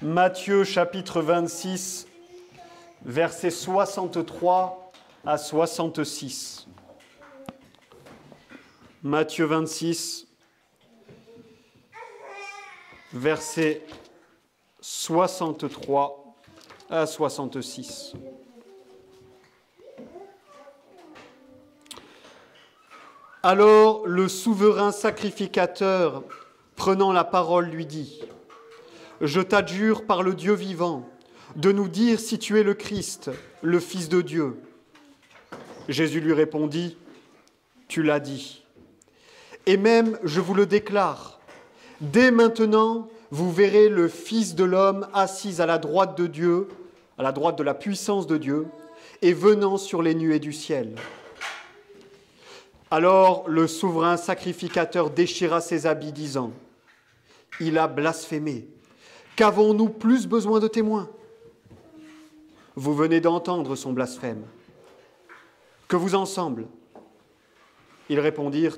Matthieu chapitre 26, versets 63 à 66. Matthieu 26, versets 63 à 66. Alors le souverain sacrificateur, prenant la parole, lui dit : « Je t'adjure par le Dieu vivant de nous dire si tu es le Christ, le Fils de Dieu. » Jésus lui répondit : « Tu l'as dit. Et même, je vous le déclare, dès maintenant, vous verrez le Fils de l'homme assis à la droite de Dieu, à la droite de la puissance de Dieu, et venant sur les nuées du ciel. » Alors le souverain sacrificateur déchira ses habits, disant : « Il a blasphémé. Qu'avons-nous plus besoin de témoins ? Vous venez d'entendre son blasphème. Que vous en semble ? » Ils répondirent :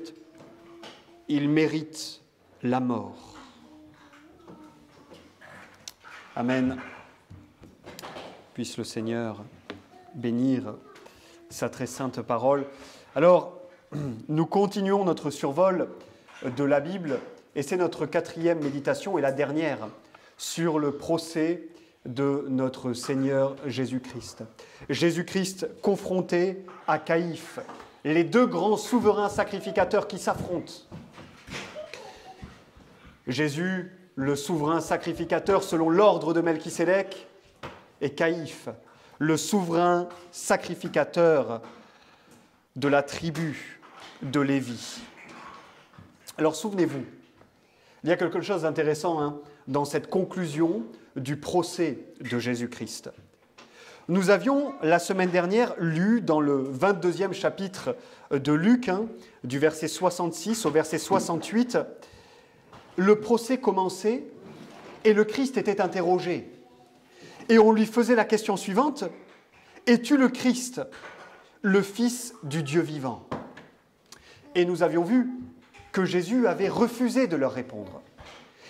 « Il mérite la mort. » Amen. Puisse le Seigneur bénir sa très sainte parole. Alors, nous continuons notre survol de la Bible et c'est notre 4e méditation et la dernière sur le procès de notre Seigneur Jésus-Christ. Jésus-Christ confronté à Caïphe, les deux grands souverains sacrificateurs qui s'affrontent. Jésus, le souverain sacrificateur selon l'ordre de Melchisédek, et Caïphe, le souverain sacrificateur de la tribu de Lévi. Alors souvenez-vous, il y a quelque chose d'intéressant dans cette conclusion du procès de Jésus-Christ. Nous avions la semaine dernière lu dans le 22e chapitre de Luc, du verset 66 au verset 68, le procès commençait et le Christ était interrogé. Et on lui faisait la question suivante : « Es-tu le Christ, le Fils du Dieu vivant ?» Et nous avions vu que Jésus avait refusé de leur répondre.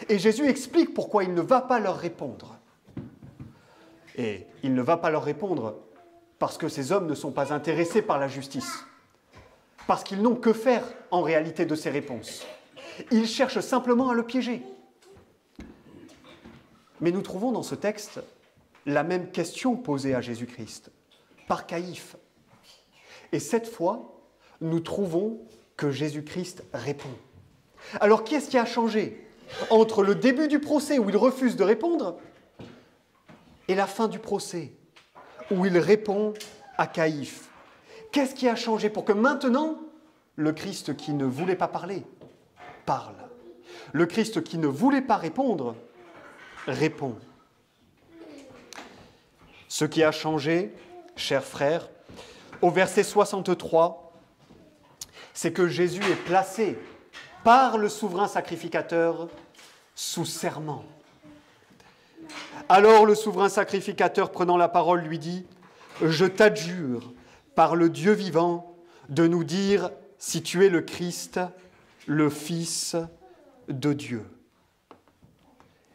Et Jésus explique pourquoi il ne va pas leur répondre. Et il ne va pas leur répondre parce que ces hommes ne sont pas intéressés par la justice. Parce qu'ils n'ont que faire en réalité de ces réponses. Ils cherchent simplement à le piéger. Mais nous trouvons dans ce texte la même question posée à Jésus-Christ par Caïphe. Et cette fois, nous trouvons que Jésus-Christ répond. Alors, qu'est-ce qui a changé entre le début du procès où il refuse de répondre et la fin du procès où il répond à Caïphe? Qu'est-ce qui a changé pour que maintenant, le Christ qui ne voulait pas parler, parle? Le Christ qui ne voulait pas répondre, répond. Ce qui a changé, chers frères, au verset 63, c'est que Jésus est placé par le souverain sacrificateur sous serment. Alors le souverain sacrificateur, prenant la parole, lui dit : « Je t'adjure par le Dieu vivant de nous dire si tu es le Christ, le Fils de Dieu. »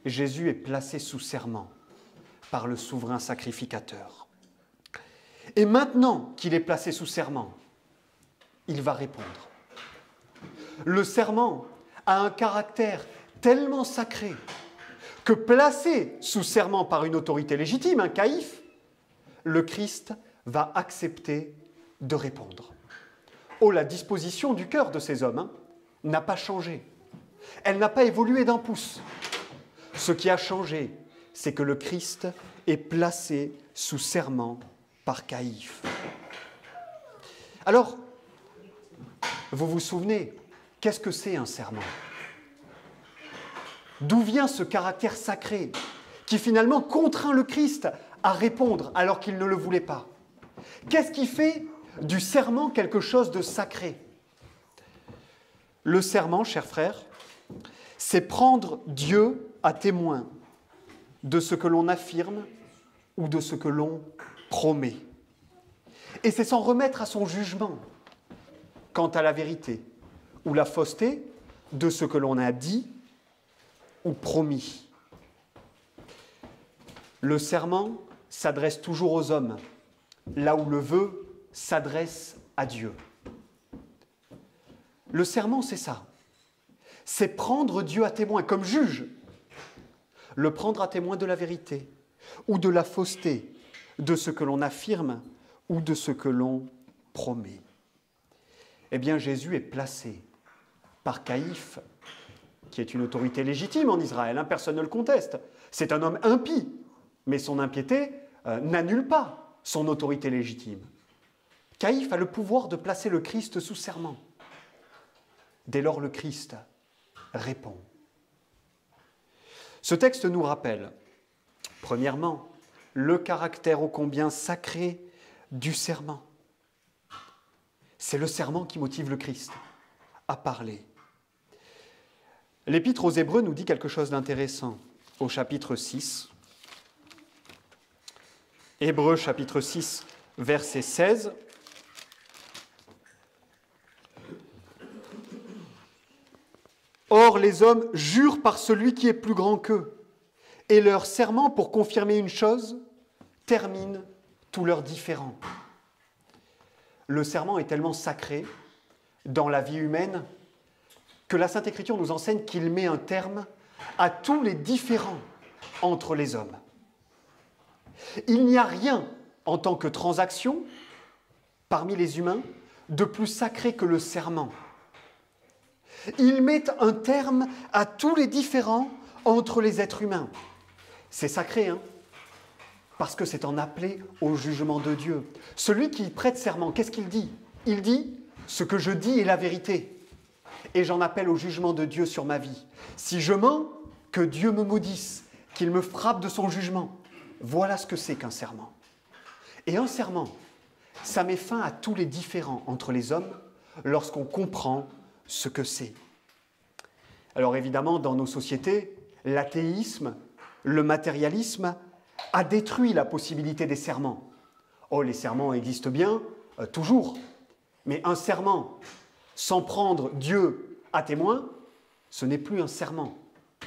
Jésus est placé sous serment par le souverain sacrificateur. Et maintenant qu'il est placé sous serment, il va répondre. Le serment a un caractère tellement sacré que placé sous serment par une autorité légitime, un Caïphe, le Christ va accepter de répondre. Oh, la disposition du cœur de ces hommes n'a pas changé. Elle n'a pas évolué d'un pouce. Ce qui a changé, c'est que le Christ est placé sous serment par Caïphe. Alors, vous vous souvenez, qu'est-ce que c'est un serment ? D'où vient ce caractère sacré qui finalement contraint le Christ à répondre alors qu'il ne le voulait pas ? Qu'est-ce qui fait du serment quelque chose de sacré ? Le serment, chers frères, c'est prendre Dieu à témoin de ce que l'on affirme ou de ce que l'on promet. Et c'est s'en remettre à son jugement quant à la vérité ou la fausseté de ce que l'on a dit ou promis. Le serment s'adresse toujours aux hommes, là où le vœu s'adresse à Dieu. Le serment, c'est ça. C'est prendre Dieu à témoin comme juge. Le prendre à témoin de la vérité ou de la fausseté, de ce que l'on affirme ou de ce que l'on promet. Eh bien, Jésus est placé par Caïphe, qui est une autorité légitime en Israël, hein, personne ne le conteste. C'est un homme impie, mais son impiété n'annule pas son autorité légitime. Caïphe a le pouvoir de placer le Christ sous serment. Dès lors, le Christ répond. Ce texte nous rappelle, premièrement, le caractère ô combien sacré du serment. C'est le serment qui motive le Christ à parler. L'Épître aux Hébreux nous dit quelque chose d'intéressant au chapitre 6. Hébreux chapitre 6, verset 16. Or, les hommes jurent par celui qui est plus grand qu'eux, et leur serment, pour confirmer une chose, termine tous leurs différends. Le serment est tellement sacré dans la vie humaine que la Sainte Écriture nous enseigne qu'il met un terme à tous les différends entre les hommes. Il n'y a rien en tant que transaction parmi les humains de plus sacré que le serment. Il met un terme à tous les différends entre les êtres humains. C'est sacré, hein ? Parce que c'est en appelé au jugement de Dieu. Celui qui prête serment, qu'est-ce qu'il dit ? Il dit « Ce que je dis est la vérité, et j'en appelle au jugement de Dieu sur ma vie. Si je mens, que Dieu me maudisse, qu'il me frappe de son jugement. » Voilà ce que c'est qu'un serment. Et un serment, ça met fin à tous les différends entre les hommes lorsqu'on comprend ce que c'est. Alors évidemment, dans nos sociétés, l'athéisme, le matérialisme a détruit la possibilité des serments. Oh, les serments existent bien, toujours. Mais un serment sans prendre Dieu à témoin, ce n'est plus un serment.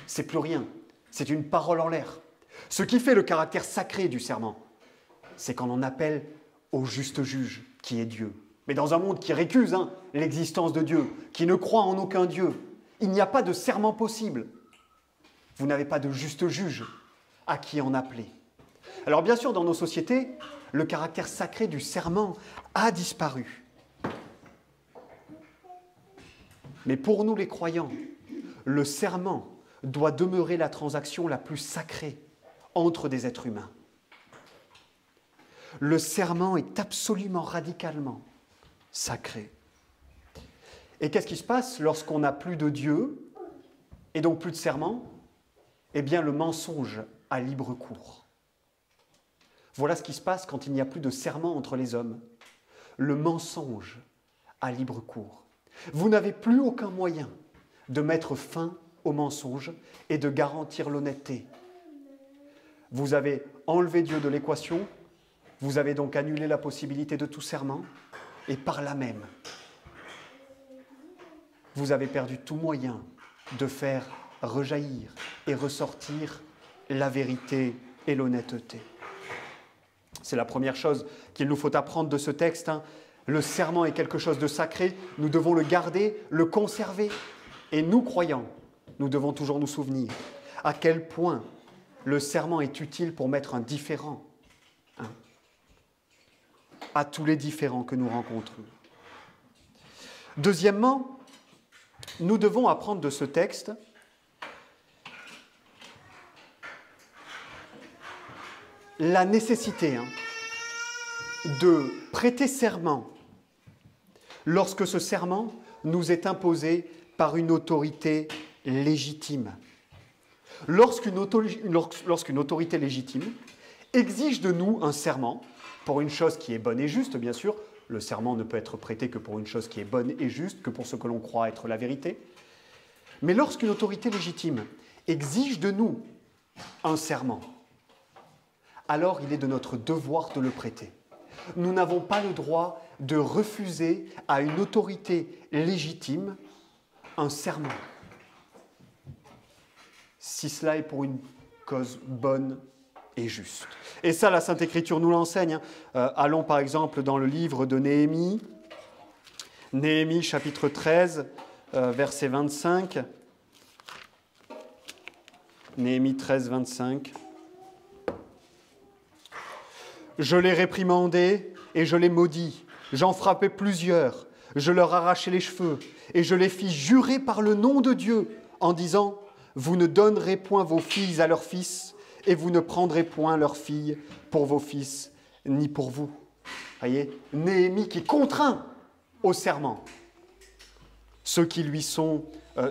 C'est plus rien. C'est une parole en l'air. Ce qui fait le caractère sacré du serment, c'est qu'on en appelle au juste juge, qui est Dieu. Mais dans un monde qui récuse l'existence de Dieu, qui ne croit en aucun Dieu, il n'y a pas de serment possible. Vous n'avez pas de juste juge à qui en appeler. Alors bien sûr, dans nos sociétés, le caractère sacré du serment a disparu. Mais pour nous les croyants, le serment doit demeurer la transaction la plus sacrée entre des êtres humains. Le serment est absolument, radicalement sacré. Et qu'est-ce qui se passe lorsqu'on n'a plus de Dieu et donc plus de serment ? Eh bien, le mensonge a libre cours. Voilà ce qui se passe quand il n'y a plus de serment entre les hommes. Le mensonge a libre cours. Vous n'avez plus aucun moyen de mettre fin au mensonge et de garantir l'honnêteté. Vous avez enlevé Dieu de l'équation, vous avez donc annulé la possibilité de tout serment, et par là même, vous avez perdu tout moyen de faire rejaillir et ressortir la vérité et l'honnêteté. C'est la première chose qu'il nous faut apprendre de ce texte. Le serment est quelque chose de sacré, nous devons le garder, le conserver. Et nous, croyants, nous devons toujours nous souvenir à quel point le serment est utile pour mettre un différend à tous les différends que nous rencontrons. Deuxièmement, nous devons apprendre de ce texte la nécessité de prêter serment lorsque ce serment nous est imposé par une autorité légitime. Lorsqu'une autorité légitime exige de nous un serment pour une chose qui est bonne et juste, bien sûr, le serment ne peut être prêté que pour une chose qui est bonne et juste, que pour ce que l'on croit être la vérité. Mais lorsqu'une autorité légitime exige de nous un serment, alors il est de notre devoir de le prêter. Nous n'avons pas le droit de refuser à une autorité légitime un serment, si cela est pour une cause bonne et juste. Et ça, la Sainte Écriture nous l'enseigne. Allons par exemple dans le livre de Néhémie, Néhémie chapitre 13, verset 25. Néhémie 13, 25. Je les réprimandai et je les maudis. J'en frappai plusieurs. Je leur arrachai les cheveux et je les fis jurer par le nom de Dieu en disant « Vous ne donnerez point vos filles à leurs fils et vous ne prendrez point leurs filles pour vos fils ni pour vous. » Voyez, Néhémie qui contraint au serment ceux qui lui sont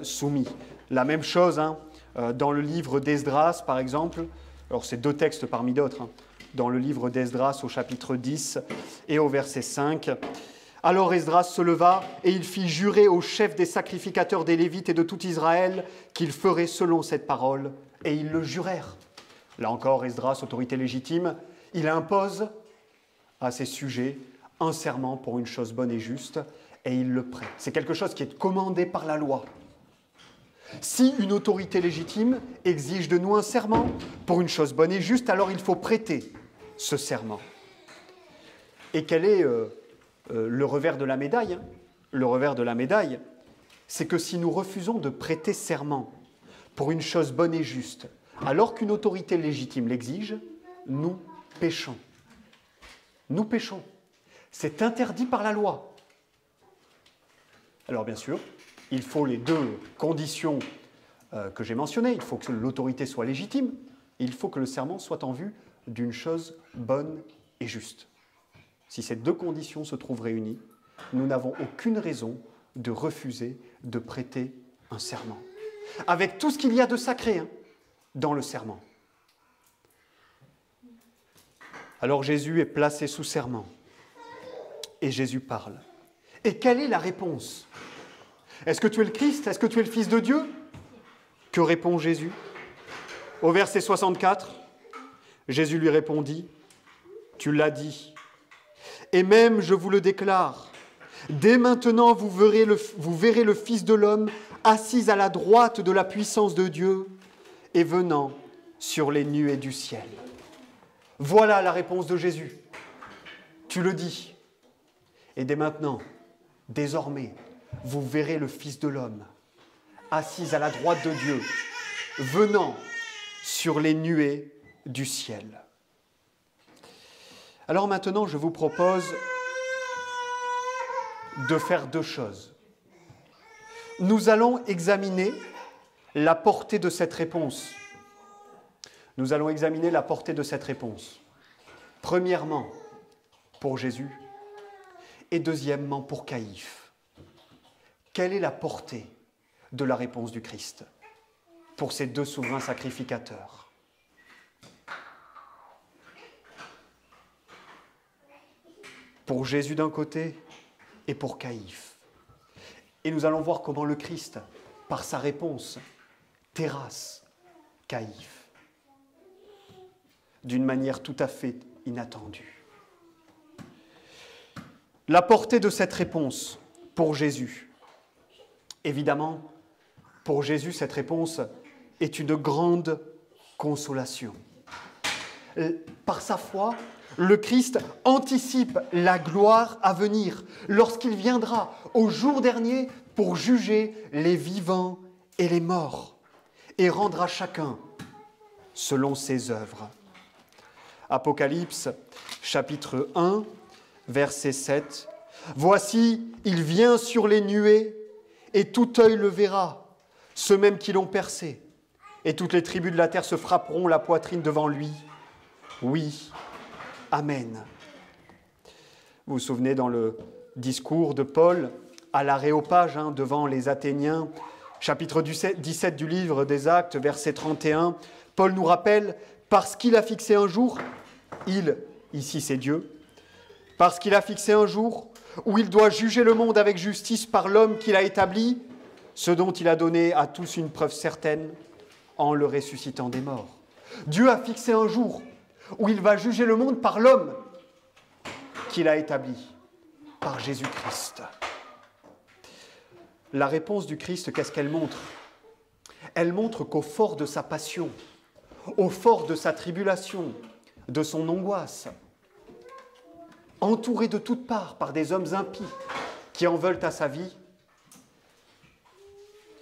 soumis. La même chose dans le livre d'Esdras, par exemple. Alors, c'est 2 textes parmi d'autres. Dans le livre d'Esdras au chapitre 10 et au verset 5. Alors Esdras se leva et il fit jurer aux chefs des sacrificateurs des Lévites et de tout Israël qu'ils feraient selon cette parole, et ils le jurèrent. Là encore, Esdras, autorité légitime, il impose à ses sujets un serment pour une chose bonne et juste, et il le prête. C'est quelque chose qui est commandé par la loi. Si une autorité légitime exige de nous un serment pour une chose bonne et juste, alors il faut prêter ce serment. Et quel est le revers de la médaille? Le revers de la médaille, c'est que si nous refusons de prêter serment pour une chose bonne et juste, alors qu'une autorité légitime l'exige, nous péchons. Nous péchons. C'est interdit par la loi. Alors bien sûr, il faut les 2 conditions que j'ai mentionnées. Il faut que l'autorité soit légitime, et il faut que le serment soit en vue d'une chose bonne et juste. Si ces 2 conditions se trouvent réunies, nous n'avons aucune raison de refuser de prêter un serment. Avec tout ce qu'il y a de sacré dans le serment. Alors Jésus est placé sous serment. Et Jésus parle. Et quelle est la réponse? Est-ce que tu es le Christ? Est-ce que tu es le Fils de Dieu? Que répond Jésus? Au verset 64, Jésus lui répondit, « Tu l'as dit. Et même, je vous le déclare, dès maintenant vous verrez le Fils de l'homme assis à la droite de la puissance de Dieu et venant sur les nuées du ciel. » Voilà la réponse de Jésus. Tu le dis. Et dès maintenant, désormais, vous verrez le Fils de l'homme assis à la droite de Dieu, venant sur les nuées du ciel. Alors maintenant, je vous propose de faire 2 choses. Nous allons examiner la portée de cette réponse. Nous allons examiner la portée de cette réponse. Premièrement, pour Jésus, et deuxièmement, pour Caïphe. Quelle est la portée de la réponse du Christ pour ces 2 souverains sacrificateurs? Pour Jésus d'un côté et pour Caïphe. Et nous allons voir comment le Christ, par sa réponse, terrasse Caïphe d'une manière tout à fait inattendue. La portée de cette réponse pour Jésus. Évidemment, pour Jésus, cette réponse est une grande consolation. Par sa foi, le Christ anticipe la gloire à venir lorsqu'il viendra au jour dernier pour juger les vivants et les morts et rendre à chacun selon ses œuvres. Apocalypse, chapitre 1, verset 7. « Voici, il vient sur les nuées, et tout œil le verra, ceux mêmes qui l'ont percé, et toutes les tribus de la terre se frapperont la poitrine devant lui. Oui, Amen. » Vous vous souvenez dans le discours de Paul à l'Aréopage devant les Athéniens, chapitre 17 du livre des Actes, verset 31, Paul nous rappelle « Parce qu'il a fixé un jour, il, ici c'est Dieu, parce qu'il a fixé un jour où il doit juger le monde avec justice par l'homme qu'il a établi, ce dont il a donné à tous une preuve certaine en le ressuscitant des morts. » Dieu a fixé un jour où il va juger le monde par l'homme qu'il a établi, par Jésus-Christ. La réponse du Christ, qu'est-ce qu'elle montre? Elle montre qu'au fort de sa passion, au fort de sa tribulation, de son angoisse, entouré de toutes parts par des hommes impies qui en veulent à sa vie,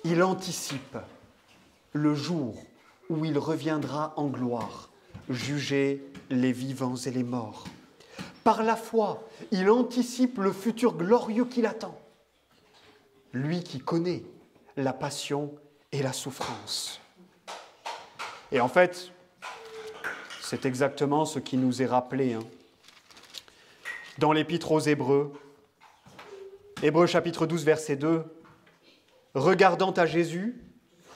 il anticipe le jour où il reviendra en gloire, juger les vivants et les morts. Par la foi, il anticipe le futur glorieux qui l'attend. Lui qui connaît la passion et la souffrance. Et en fait, c'est exactement ce qui nous est rappelé dans l'Épître aux Hébreux, Hébreux chapitre 12, verset 2, « Regardant à Jésus,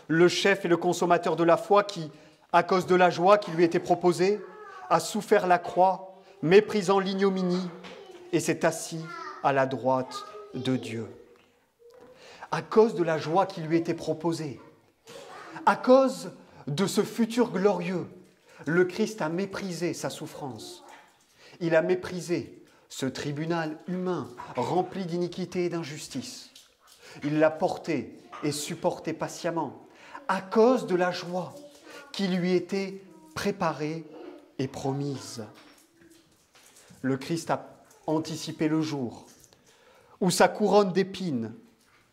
le chef et le consommateur de la foi qui, à cause de la joie qui lui était proposée, a souffert la croix, méprisant l'ignominie, et s'est assis à la droite de Dieu. » À cause de la joie qui lui était proposée, à cause de ce futur glorieux, le Christ a méprisé sa souffrance. Il a méprisé ce tribunal humain rempli d'iniquité et d'injustice. Il l'a porté et supporté patiemment à cause de la joie qui lui était préparée et promise. Le Christ a anticipé le jour où sa couronne d'épines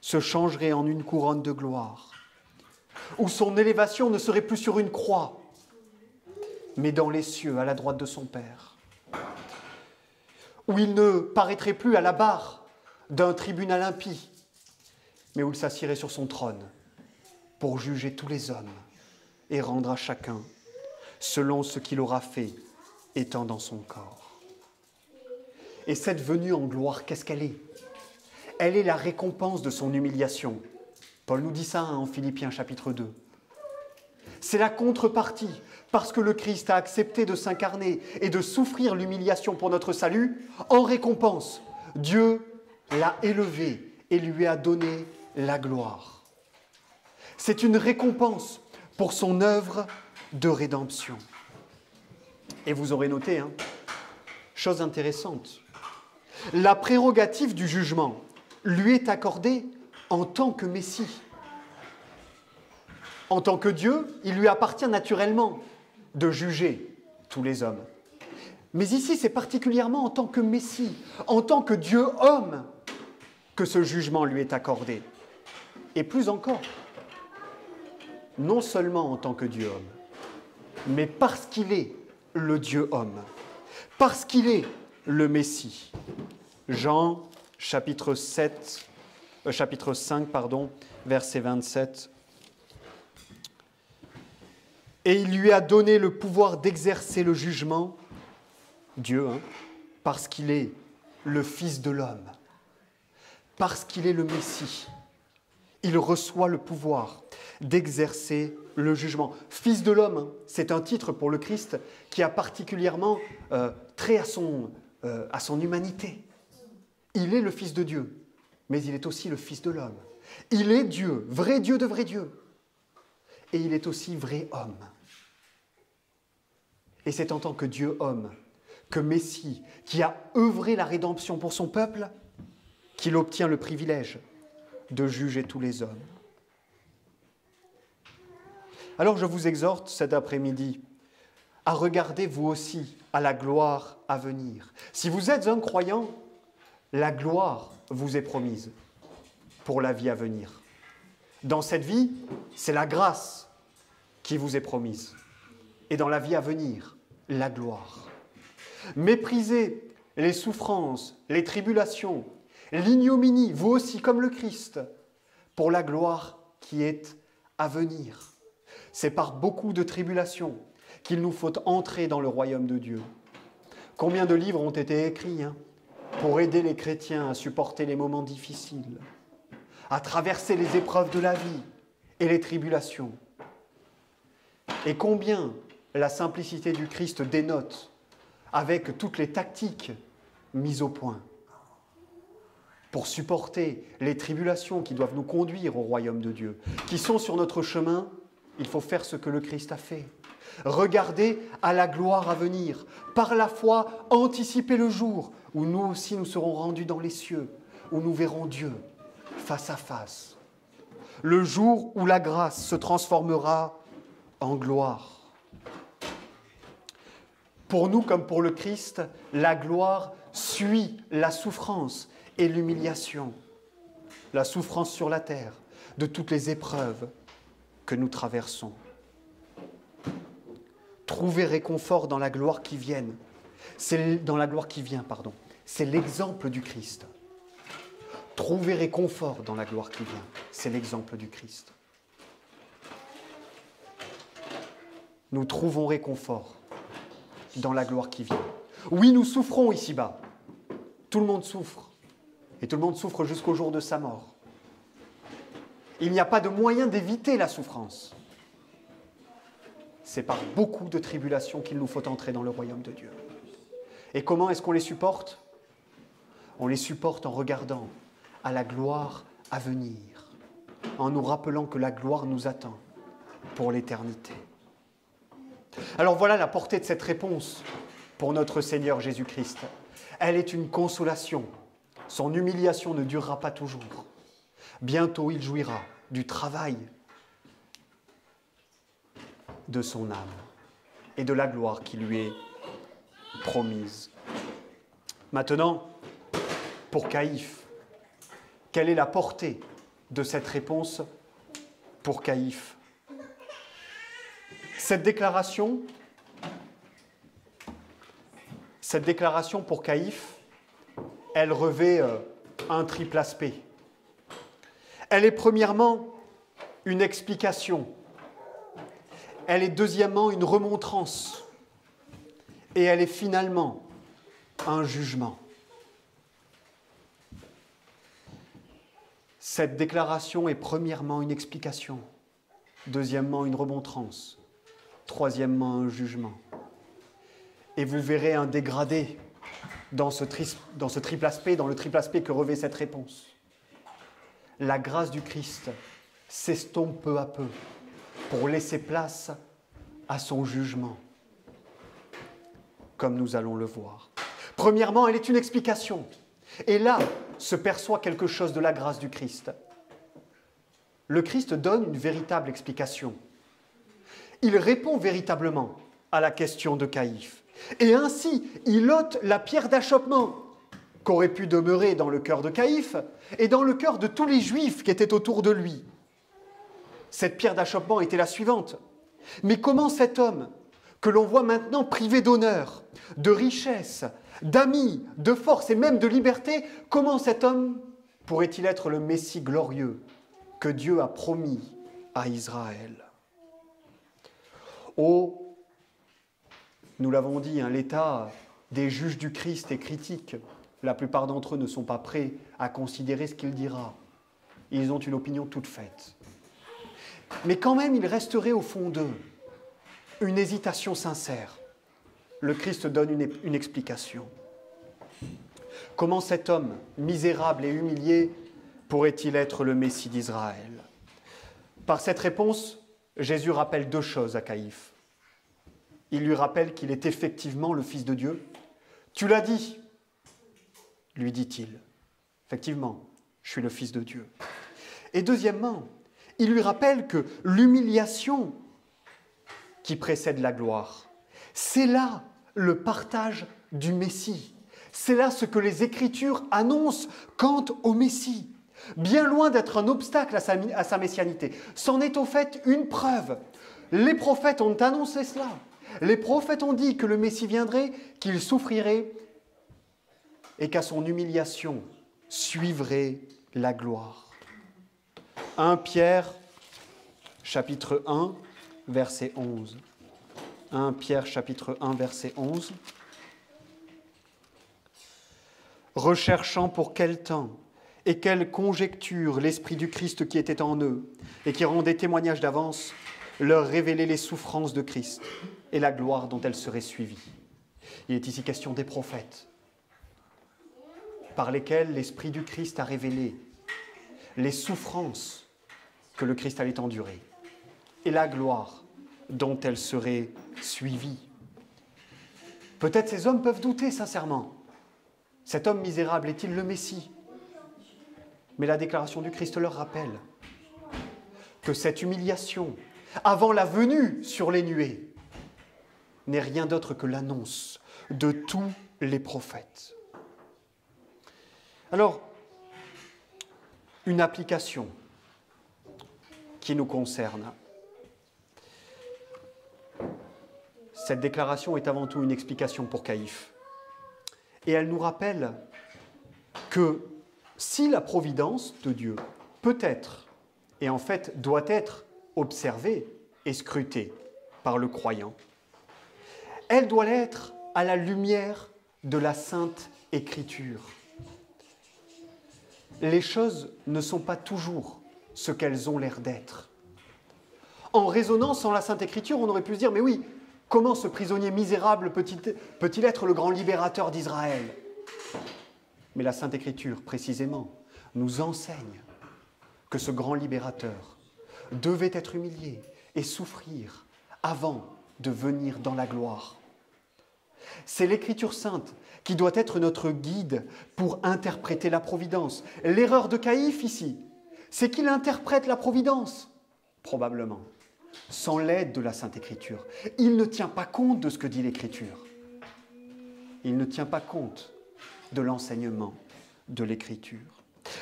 se changerait en une couronne de gloire, où son élévation ne serait plus sur une croix, mais dans les cieux, à la droite de son Père, où il ne paraîtrait plus à la barre d'un tribunal impie, mais où il s'assirait sur son trône pour juger tous les hommes et rendre à chacun selon ce qu'il aura fait étant dans son corps. Et cette venue en gloire, qu'est-ce qu'elle est ? Elle est la récompense de son humiliation. Paul nous dit ça en Philippiens chapitre 2. C'est la contrepartie, parce que le Christ a accepté de s'incarner et de souffrir l'humiliation pour notre salut. En récompense, Dieu l'a élevé et lui a donné la gloire. C'est une récompense pour son œuvre de rédemption. Et vous aurez noté, chose intéressante, la prérogative du jugement lui est accordée en tant que Messie. En tant que Dieu, il lui appartient naturellement de juger tous les hommes. Mais ici, c'est particulièrement en tant que Messie, en tant que Dieu homme, que ce jugement lui est accordé. Et plus encore, non seulement en tant que Dieu homme, mais parce qu'il est le Dieu homme, parce qu'il est le Messie. Jean, chapitre 5, verset 27. Et il lui a donné le pouvoir d'exercer le jugement, Dieu, parce qu'il est le Fils de l'homme, parce qu'il est le Messie. Il reçoit le pouvoir d'exercer le jugement. Fils de l'homme, c'est un titre pour le Christ qui a particulièrement trait à son humanité. Il est le Fils de Dieu, mais il est aussi le Fils de l'homme. Il est Dieu, vrai Dieu de vrai Dieu. Et il est aussi vrai homme. Et c'est en tant que Dieu homme, que Messie, qui a œuvré la rédemption pour son peuple, qu'il obtient le privilège de juger tous les hommes. Alors je vous exhorte cet après-midi à regarder vous aussi à la gloire à venir. Si vous êtes un croyant, la gloire vous est promise pour la vie à venir. Dans cette vie, c'est la grâce qui vous est promise. Et dans la vie à venir, la gloire. Méprisez les souffrances, les tribulations, l'ignominie, vous aussi comme le Christ, pour la gloire qui est à venir. C'est par beaucoup de tribulations qu'il nous faut entrer dans le royaume de Dieu. Combien de livres ont été écrits pour aider les chrétiens à supporter les moments difficiles, à traverser les épreuves de la vie et les tribulations. Et combien la simplicité du Christ dénote avec toutes les tactiques mises au point pour supporter les tribulations qui doivent nous conduire au royaume de Dieu, qui sont sur notre chemin. Il faut faire ce que le Christ a fait. Regardez à la gloire à venir. Par la foi, anticiper le jour où nous aussi nous serons rendus dans les cieux, où nous verrons Dieu face à face. Le jour où la grâce se transformera en gloire. Pour nous comme pour le Christ, la gloire suit la souffrance et l'humiliation. La souffrance sur la terre, de toutes les épreuves que nous traversons. Trouver réconfort dans la gloire qui vient. C'est l'exemple du Christ. Trouver réconfort dans la gloire qui vient. C'est l'exemple du Christ. Nous trouvons réconfort dans la gloire qui vient. Oui, nous souffrons ici-bas. Tout le monde souffre. Et tout le monde souffre jusqu'au jour de sa mort. Il n'y a pas de moyen d'éviter la souffrance. C'est par beaucoup de tribulations qu'il nous faut entrer dans le royaume de Dieu. Et comment est-ce qu'on les supporte? On les supporte en regardant à la gloire à venir, en nous rappelant que la gloire nous attend pour l'éternité. Alors voilà la portée de cette réponse pour notre Seigneur Jésus-Christ. Elle est une consolation. Son humiliation ne durera pas toujours. Bientôt, il jouira du travail de son âme et de la gloire qui lui est promise. Maintenant, pour Caïphe, quelle est la portée de cette réponse pour Caïphe? Cette déclaration pour Caïphe, elle revêt un triple aspect. Elle est premièrement une explication. Elle est deuxièmement une remontrance. Et elle est finalement un jugement. Cette déclaration est premièrement une explication, deuxièmement une remontrance, troisièmement un jugement. Et vous verrez un dégradé dans ce triple aspect, dans le triple aspect que revêt cette réponse. La grâce du Christ s'estompe peu à peu pour laisser place à son jugement, comme nous allons le voir. Premièrement, elle est une explication. Et là se perçoit quelque chose de la grâce du Christ. Le Christ donne une véritable explication. Il répond véritablement à la question de Caïphe. Et ainsi, il ôte la pierre d'achoppement qu'aurait pu demeurer dans le cœur de Caïphe et dans le cœur de tous les Juifs qui étaient autour de lui. Cette pierre d'achoppement était la suivante. Mais comment cet homme, que l'on voit maintenant privé d'honneur, de richesse, d'amis, de force et même de liberté, comment cet homme pourrait-il être le Messie glorieux que Dieu a promis à Israël? Oh, nous l'avons dit, l'état des juges du Christ est critique. La plupart d'entre eux ne sont pas prêts à considérer ce qu'il dira. Ils ont une opinion toute faite. Mais quand même, il resterait au fond d'eux une hésitation sincère. Le Christ donne une explication. Comment cet homme, misérable et humilié, pourrait-il être le Messie d'Israël? Par cette réponse, Jésus rappelle deux choses à Caïphe. Il lui rappelle qu'il est effectivement le Fils de Dieu. « Tu l'as dit !» lui dit-il. « Effectivement, je suis le Fils de Dieu. » Et deuxièmement, il lui rappelle que l'humiliation qui précède la gloire, c'est là le partage du Messie. C'est là ce que les Écritures annoncent quant au Messie. Bien loin d'être un obstacle à sa messianité, c'en est au fait une preuve. Les prophètes ont annoncé cela. Les prophètes ont dit que le Messie viendrait, qu'il souffrirait et qu'à son humiliation suivrait la gloire. 1 Pierre, chapitre 1, verset 11. 1 Pierre, chapitre 1, verset 11. Recherchant pour quel temps et quelle conjecture l'Esprit du Christ qui était en eux et qui rendait témoignage d'avance, leur révélait les souffrances de Christ et la gloire dont elles seraient suivies. Il est ici question des prophètes, par lesquels l'Esprit du Christ a révélé les souffrances que le Christ allait endurer et la gloire dont elles seraient suivies. Peut-être ces hommes peuvent douter sincèrement. Cet homme misérable est-il le Messie? Mais la déclaration du Christ leur rappelle que cette humiliation, avant la venue sur les nuées, n'est rien d'autre que l'annonce de tous les prophètes. Alors, une application qui nous concerne. Cette déclaration est avant tout une explication pour Caïphe. Et elle nous rappelle que si la providence de Dieu peut être, et en fait doit être, observée et scrutée par le croyant, elle doit l'être à la lumière de la Sainte Écriture. Les choses ne sont pas toujours ce qu'elles ont l'air d'être. En raisonnant sans la Sainte Écriture, on aurait pu se dire, mais oui, comment ce prisonnier misérable peut-il être le grand libérateur d'Israël? Mais la Sainte Écriture, précisément, nous enseigne que ce grand libérateur devait être humilié et souffrir avant de venir dans la gloire. C'est l'Écriture sainte qui doit être notre guide pour interpréter la providence. L'erreur de Caïphe ici, c'est qu'il interprète la providence, probablement, sans l'aide de la Sainte Écriture. Il ne tient pas compte de ce que dit l'Écriture. Il ne tient pas compte de l'enseignement de l'Écriture.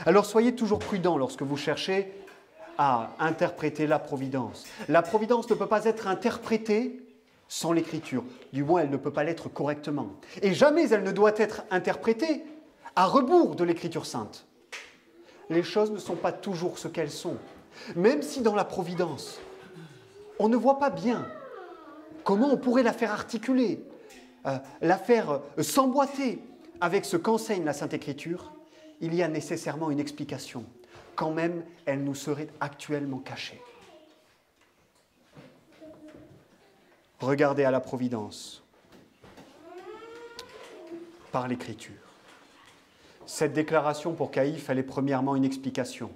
Alors soyez toujours prudents lorsque vous cherchez à interpréter la providence. La providence ne peut pas être interprétée sans l'Écriture. Du moins, elle ne peut pas l'être correctement. Et jamais elle ne doit être interprétée à rebours de l'Écriture sainte. Les choses ne sont pas toujours ce qu'elles sont. Même si dans la providence, on ne voit pas bien comment on pourrait la faire articuler, la faire s'emboîter avec ce qu'enseigne la Sainte Écriture, il y a nécessairement une explication, quand même elle nous serait actuellement cachée. Regardez à la providence par l'Écriture. Cette déclaration pour Caïphe, elle est premièrement une explication,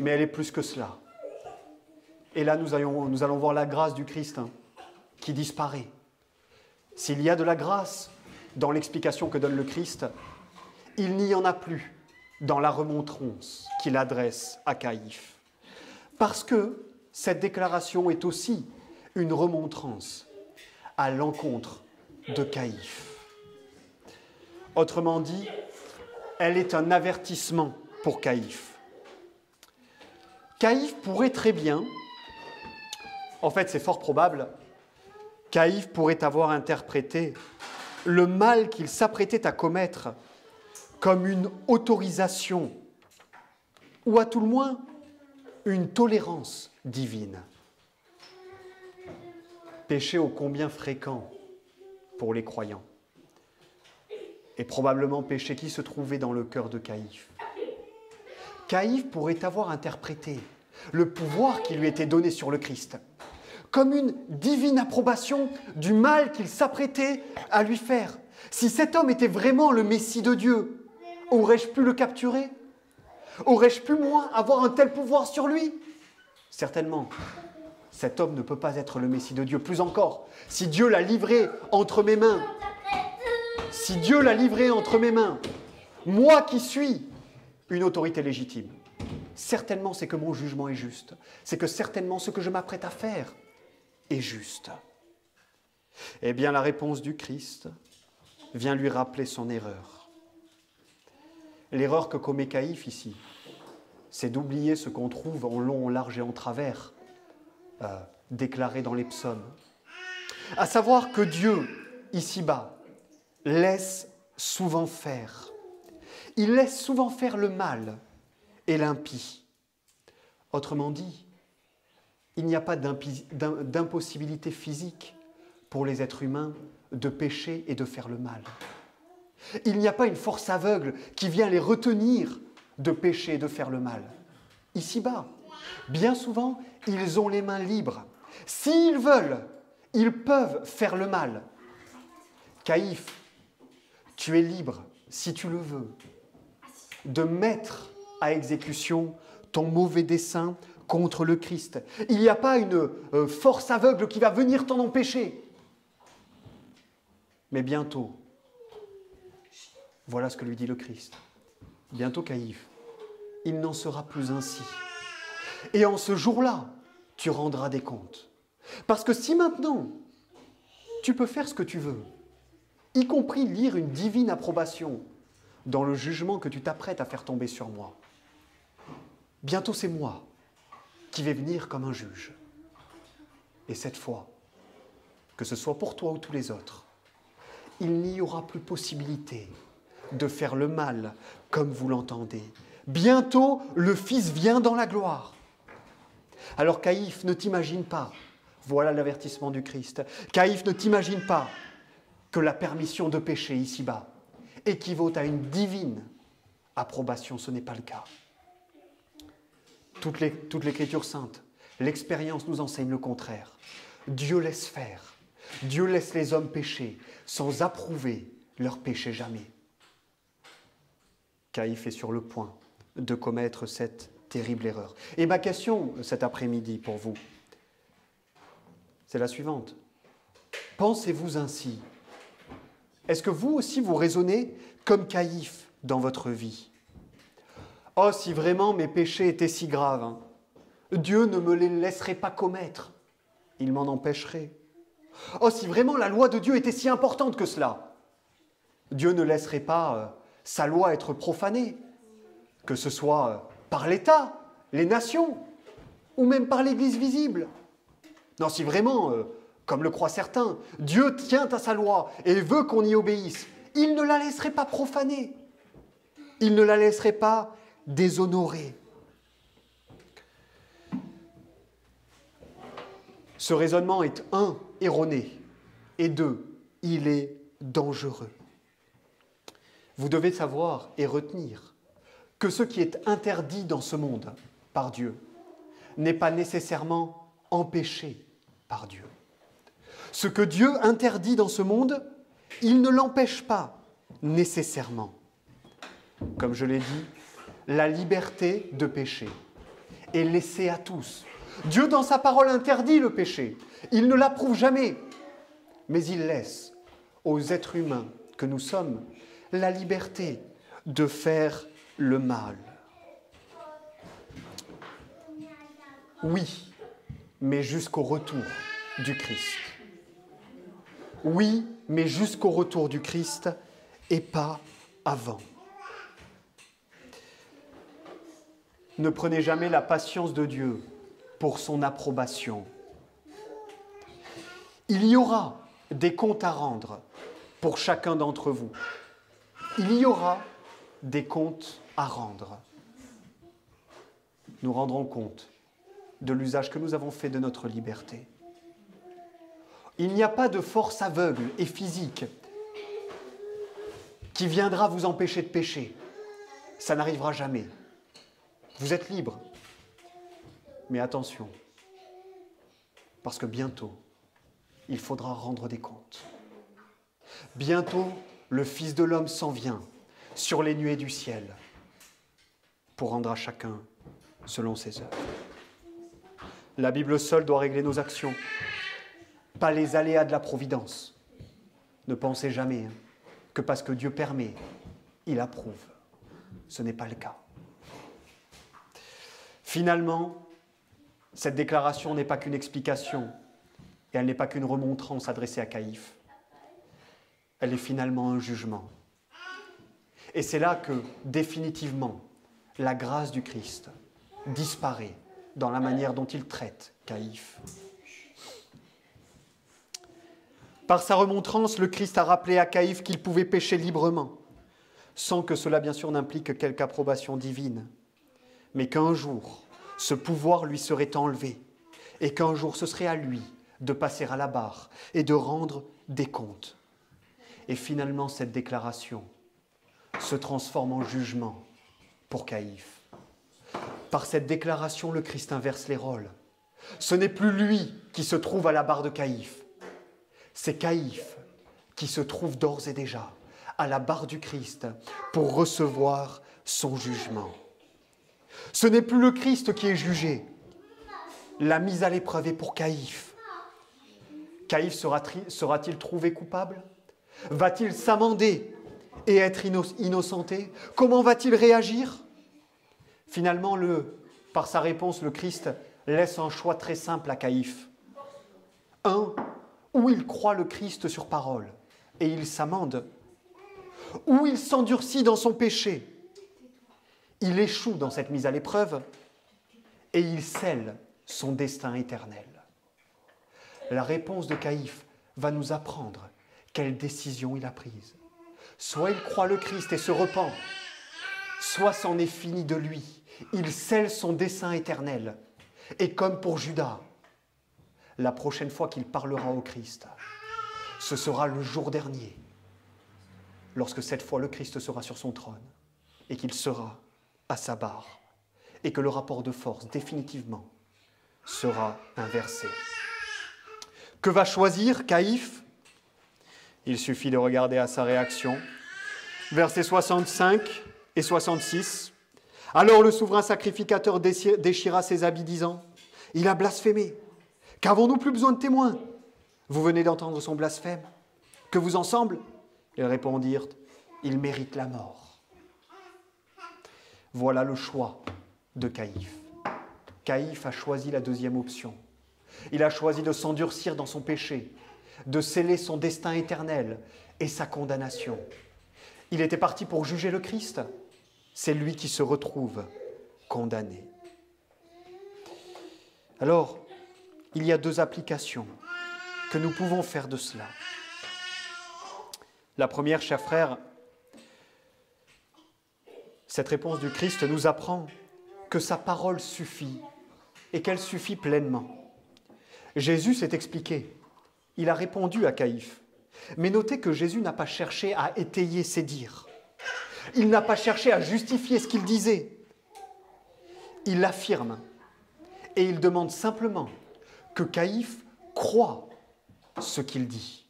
mais elle est plus que cela. Et là, nous allons voir la grâce du Christ qui disparaît. S'il y a de la grâce dans l'explication que donne le Christ, il n'y en a plus dans la remontrance qu'il adresse à Caïphe. Parce que cette déclaration est aussi une remontrance à l'encontre de Caïphe. Autrement dit, elle est un avertissement pour Caïphe. Caïphe pourrait très bien, en fait c'est fort probable, Caïphe pourrait avoir interprété le mal qu'il s'apprêtait à commettre comme une autorisation, ou à tout le moins une tolérance divine. Péché ô combien fréquent pour les croyants, et probablement péché qui se trouvait dans le cœur de Caïphe. Caïphe pourrait avoir interprété le pouvoir qui lui était donné sur le Christ comme une divine approbation du mal qu'il s'apprêtait à lui faire. Si cet homme était vraiment le Messie de Dieu, aurais-je pu le capturer? Aurais-je pu, moi, avoir un tel pouvoir sur lui? Certainement. Cet homme ne peut pas être le Messie de Dieu. Plus encore, si Dieu l'a livré entre mes mains, moi qui suis une autorité légitime, certainement c'est que mon jugement est juste. C'est que certainement ce que je m'apprête à faire est juste. Eh bien, la réponse du Christ vient lui rappeler son erreur. L'erreur que commet Caïphe ici, c'est d'oublier ce qu'on trouve en long, en large et en travers, déclaré dans les psaumes. À savoir que Dieu, ici-bas, laisse souvent faire. Il laisse souvent faire le mal et l'impie. Autrement dit, il n'y a pas d'impossibilité physique pour les êtres humains de pécher et de faire le mal. Il n'y a pas une force aveugle qui vient les retenir de pécher et de faire le mal. Ici-bas, bien souvent, ils ont les mains libres. S'ils veulent, ils peuvent faire le mal. Caïphe, tu es libre, si tu le veux, de mettre à exécution ton mauvais dessein contre le Christ. Il n'y a pas une force aveugle qui va venir t'en empêcher. Mais bientôt, voilà ce que lui dit le Christ. Bientôt, Caïphe, il n'en sera plus ainsi. Et en ce jour-là, tu rendras des comptes. Parce que si maintenant, Tu peux faire ce que tu veux, y compris lire une divine approbation dans le jugement que tu t'apprêtes à faire tomber sur moi. Bientôt c'est moi qui vais venir comme un juge. Et cette fois, que ce soit pour toi ou tous les autres, il n'y aura plus possibilité de faire le mal comme vous l'entendez. Bientôt, le Fils vient dans la gloire. Alors Caïphe, ne t'imagine pas, voilà l'avertissement du Christ, Caïphe, ne t'imagine pas que la permission de pécher ici-bas équivaut à une divine approbation, ce n'est pas le cas. Toute l'Écriture sainte, l'expérience nous enseigne le contraire. Dieu laisse faire, Dieu laisse les hommes pécher sans approuver leur péché jamais. Caïphe est sur le point de commettre cette terrible erreur. Et ma question cet après-midi pour vous, c'est la suivante. Pensez-vous ainsi? Est-ce que vous aussi vous raisonnez comme Caïphe dans votre vie? Oh, si vraiment mes péchés étaient si graves, hein, Dieu ne me les laisserait pas commettre, il m'en empêcherait. Oh, si vraiment la loi de Dieu était si importante que cela, Dieu ne laisserait pas sa loi être profanée, que ce soit par l'État, les nations, ou même par l'Église visible. Non, si vraiment, comme le croient certains, Dieu tient à sa loi et veut qu'on y obéisse, il ne la laisserait pas profaner, il ne la laisserait pas déshonorer. Ce raisonnement est, 1, erroné, et 2, il est dangereux. Vous devez savoir et retenir que ce qui est interdit dans ce monde par Dieu n'est pas nécessairement empêché par Dieu. Ce que Dieu interdit dans ce monde, il ne l'empêche pas nécessairement. Comme je l'ai dit, la liberté de pécher est laissée à tous. Dieu, dans sa parole, interdit le péché. Il ne l'approuve jamais. Mais il laisse aux êtres humains que nous sommes la liberté de faire le mal. Oui, mais jusqu'au retour du Christ. Oui, mais jusqu'au retour du Christ et pas avant. Ne prenez jamais la patience de Dieu pour son approbation. Il y aura des comptes à rendre pour chacun d'entre vous. Il y aura des comptes à rendre. Nous rendrons compte de l'usage que nous avons fait de notre liberté. Il n'y a pas de force aveugle et physique qui viendra vous empêcher de pécher. Ça n'arrivera jamais. Vous êtes libre. Mais attention, parce que bientôt, il faudra rendre des comptes. Bientôt, le Fils de l'homme s'en vient sur les nuées du ciel pour rendre à chacun selon ses œuvres. La Bible seule doit régler nos actions, pas les aléas de la providence. Ne pensez jamais que parce que Dieu permet, il approuve. Ce n'est pas le cas. Finalement, cette déclaration n'est pas qu'une explication et elle n'est pas qu'une remontrance adressée à Caïphe. Elle est finalement un jugement. Et c'est là que, définitivement, la grâce du Christ disparaît dans la manière dont il traite Caïphe. Par sa remontrance, le Christ a rappelé à Caïphe qu'il pouvait pécher librement, sans que cela, bien sûr, n'implique quelque approbation divine, mais qu'un jour, ce pouvoir lui serait enlevé, et qu'un jour, ce serait à lui de passer à la barre et de rendre des comptes. Et finalement, cette déclaration se transforme en jugement pour Caïphe. Par cette déclaration, le Christ inverse les rôles. Ce n'est plus lui qui se trouve à la barre de Caïphe. C'est Caïphe qui se trouve d'ores et déjà à la barre du Christ pour recevoir son jugement. Ce n'est plus le Christ qui est jugé. La mise à l'épreuve est pour Caïphe. Caïphe sera-t-il trouvé coupable? Va-t-il s'amender et être innocenté? Comment va-t-il réagir? Finalement, par sa réponse, le Christ laisse un choix très simple à Caïphe. 1, ou il croit le Christ sur parole et il s'amende, ou il s'endurcit dans son péché, il échoue dans cette mise à l'épreuve et il scelle son destin éternel. La réponse de Caïphe va nous apprendre quelle décision il a prise. Soit il croit le Christ et se repent, soit c'en est fini de lui. Il scelle son dessein éternel. Et comme pour Judas, la prochaine fois qu'il parlera au Christ, ce sera le jour dernier, lorsque cette fois le Christ sera sur son trône et qu'il sera à sa barre et que le rapport de force définitivement sera inversé. Que va choisir Caïphe? Il suffit de regarder à sa réaction. Versets 65 et 66. Alors le souverain sacrificateur déchira ses habits, disant « Il a blasphémé. Qu'avons-nous plus besoin de témoins? Vous venez d'entendre son blasphème. Que vous en semble ?» Ils répondirent « Il mérite la mort. » Voilà le choix de Caïphe. Caïphe a choisi la deuxième option. Il a choisi de s'endurcir dans son péché, de sceller son destin éternel et sa condamnation. Il était parti pour juger le Christ. C'est lui qui se retrouve condamné. Alors, il y a deux applications que nous pouvons faire de cela. La première, chers frères, cette réponse du Christ nous apprend que sa parole suffit et qu'elle suffit pleinement. Jésus s'est expliqué. Il a répondu à Caïphe. Mais notez que Jésus n'a pas cherché à étayer ses dires. Il n'a pas cherché à justifier ce qu'il disait. Il l'affirme. Et il demande simplement que Caïphe croie ce qu'il dit.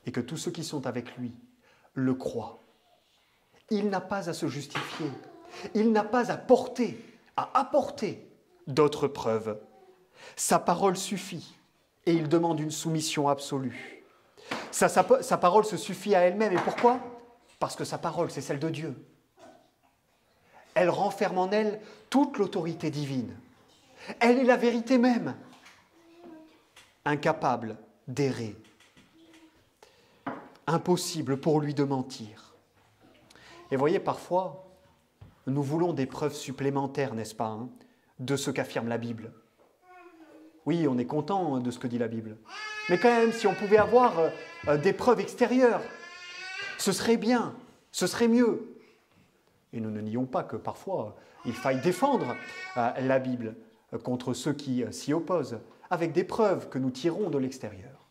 Et que tous ceux qui sont avec lui le croient. Il n'a pas à se justifier. Il n'a pas à apporter d'autres preuves. Sa parole suffit et il demande une soumission absolue. Sa parole se suffit à elle-même. Et pourquoi? Parce que sa parole, c'est celle de Dieu. Elle renferme en elle toute l'autorité divine. Elle est la vérité même, incapable d'errer. Impossible pour lui de mentir. Et voyez, parfois, nous voulons des preuves supplémentaires, n'est-ce pas, de ce qu'affirme la Bible. Oui, on est content de ce que dit la Bible. Mais quand même, si on pouvait avoir des preuves extérieures, ce serait bien, ce serait mieux. Et nous ne nions pas que parfois, il faille défendre la Bible contre ceux qui s'y opposent, avec des preuves que nous tirons de l'extérieur.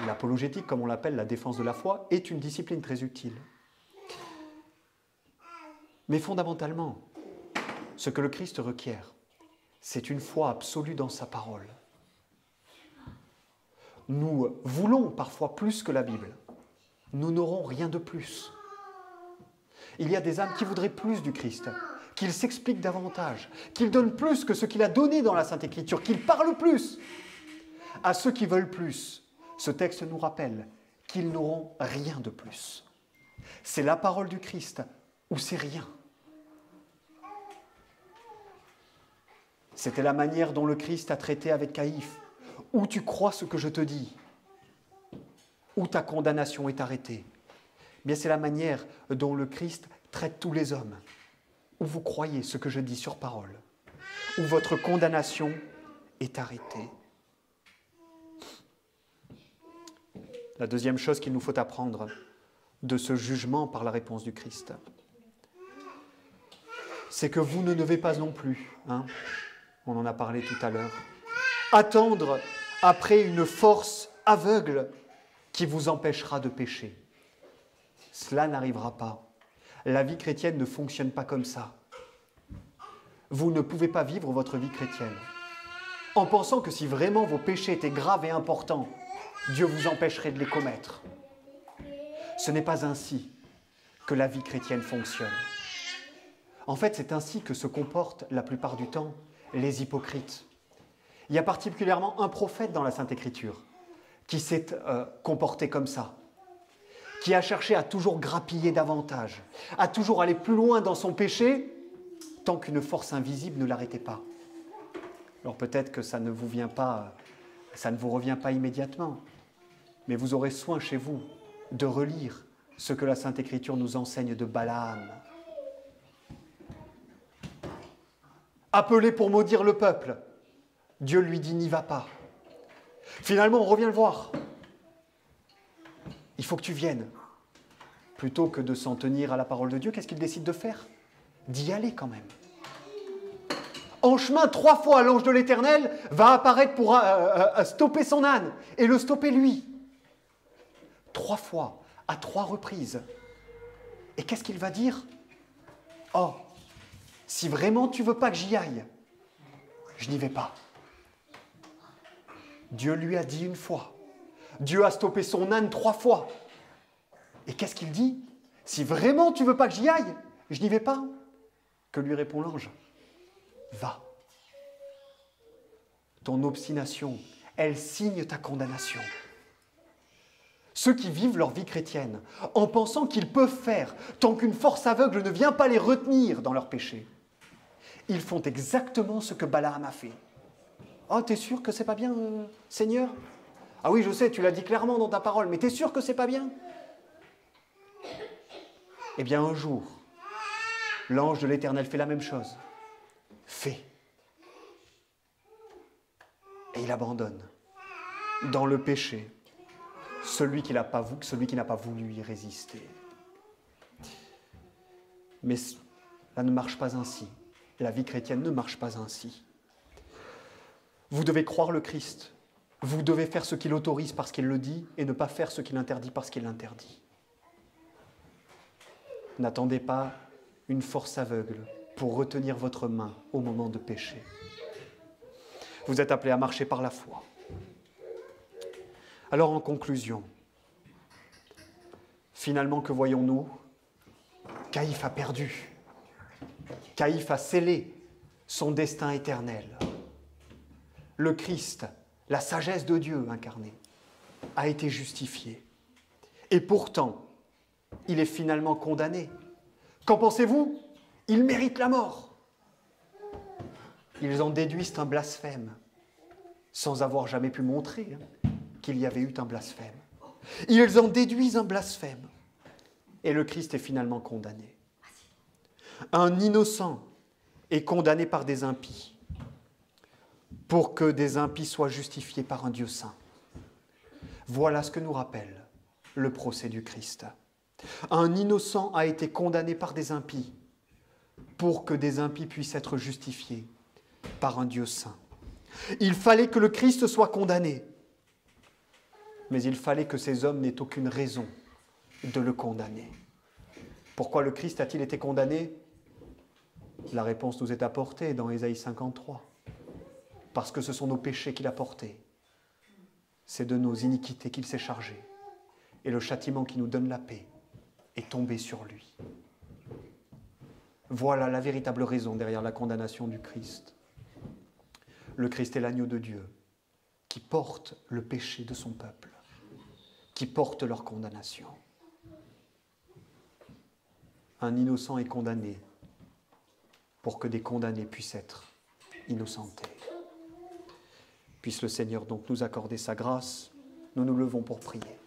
L'apologétique, comme on l'appelle, la défense de la foi, est une discipline très utile. Mais fondamentalement, ce que le Christ requiert, c'est une foi absolue dans sa parole. Nous voulons parfois plus que la Bible. Nous n'aurons rien de plus. Il y a des âmes qui voudraient plus du Christ, qu'il s'explique davantage, qu'il donne plus que ce qu'il a donné dans la Sainte Écriture, qu'il parle plus. À ceux qui veulent plus, ce texte nous rappelle qu'ils n'auront rien de plus. C'est la parole du Christ ou c'est rien. C'était la manière dont le Christ a traité avec Caïphe. Ou tu crois ce que je te dis, ou ta condamnation est arrêtée. Bien, c'est la manière dont le Christ traite tous les hommes. Ou vous croyez ce que je dis sur parole, ou votre condamnation est arrêtée. La deuxième chose qu'il nous faut apprendre de ce jugement par la réponse du Christ, c'est que vous ne devez pas non plus, on en a parlé tout à l'heure, attendre après une force aveugle qui vous empêchera de pécher. Cela n'arrivera pas. La vie chrétienne ne fonctionne pas comme ça. Vous ne pouvez pas vivre votre vie chrétienne en pensant que si vraiment vos péchés étaient graves et importants, Dieu vous empêcherait de les commettre. Ce n'est pas ainsi que la vie chrétienne fonctionne. En fait, c'est ainsi que se comportent la plupart du temps les hypocrites. Il y a particulièrement un prophète dans la Sainte Écriture qui s'est comporté comme ça, qui a cherché à toujours grappiller davantage, à toujours aller plus loin dans son péché, tant qu'une force invisible ne l'arrêtait pas. Alors peut-être que ça ne vous revient pas immédiatement, mais vous aurez soin chez vous de relire ce que la Sainte Écriture nous enseigne de Balaam. Appelé pour maudire le peuple, Dieu lui dit « n'y va pas ». Finalement, on revient le voir. Il faut que tu viennes. Plutôt que de s'en tenir à la parole de Dieu, qu'est-ce qu'il décide de faire? D'y aller quand même. En chemin, 3 fois, l'ange de l'Éternel va apparaître pour stopper son âne et le stopper lui. 3 fois, à 3 reprises. Et qu'est-ce qu'il va dire? Oh, si vraiment tu veux pas que j'y aille, je n'y vais pas. Dieu lui a dit 1 fois. Dieu a stoppé son âne 3 fois. Et qu'est-ce qu'il dit? Si vraiment tu veux pas que j'y aille, je n'y vais pas. Que lui répond l'ange? Va. Ton obstination, elle signe ta condamnation. Ceux qui vivent leur vie chrétienne en pensant qu'ils peuvent faire tant qu'une force aveugle ne vient pas les retenir dans leur péché, ils font exactement ce que Balaam a fait. Oh, t'es sûr que c'est pas bien, Seigneur? Ah oui, je sais, tu l'as dit clairement dans ta parole, mais t'es sûr que c'est pas bien? Eh bien, un jour, l'ange de l'Éternel fait la même chose. Fait. Et il abandonne dans le péché celui qui n'a pas voulu y résister. Mais ça ne marche pas ainsi. La vie chrétienne ne marche pas ainsi. Vous devez croire le Christ. Vous devez faire ce qu'il autorise parce qu'il le dit et ne pas faire ce qu'il interdit parce qu'il l'interdit. N'attendez pas une force aveugle pour retenir votre main au moment de pécher. Vous êtes appelés à marcher par la foi. Alors en conclusion, finalement que voyons-nous? Caïphe a perdu. Caïphe a scellé son destin éternel. Le Christ, la sagesse de Dieu incarnée, a été justifié. Et pourtant, il est finalement condamné. Qu'en pensez-vous? Il mérite la mort. Ils en déduisent un blasphème, sans avoir jamais pu montrer qu'il y avait eu un blasphème. Ils en déduisent un blasphème. Et le Christ est finalement condamné. Un innocent est condamné par des impies, pour que des impies soient justifiés par un Dieu saint. Voilà ce que nous rappelle le procès du Christ. Un innocent a été condamné par des impies, pour que des impies puissent être justifiés par un Dieu saint. Il fallait que le Christ soit condamné, mais il fallait que ces hommes n'aient aucune raison de le condamner. Pourquoi le Christ a-t-il été condamné? La réponse nous est apportée dans Ésaïe 53. Parce que ce sont nos péchés qu'il a portés. C'est de nos iniquités qu'il s'est chargé. Et le châtiment qui nous donne la paix est tombé sur lui. Voilà la véritable raison derrière la condamnation du Christ. Le Christ est l'agneau de Dieu qui porte le péché de son peuple, qui porte leur condamnation. Un innocent est condamné pour que des condamnés puissent être innocentés. Puisse le Seigneur donc nous accorder sa grâce. Nous nous levons pour prier.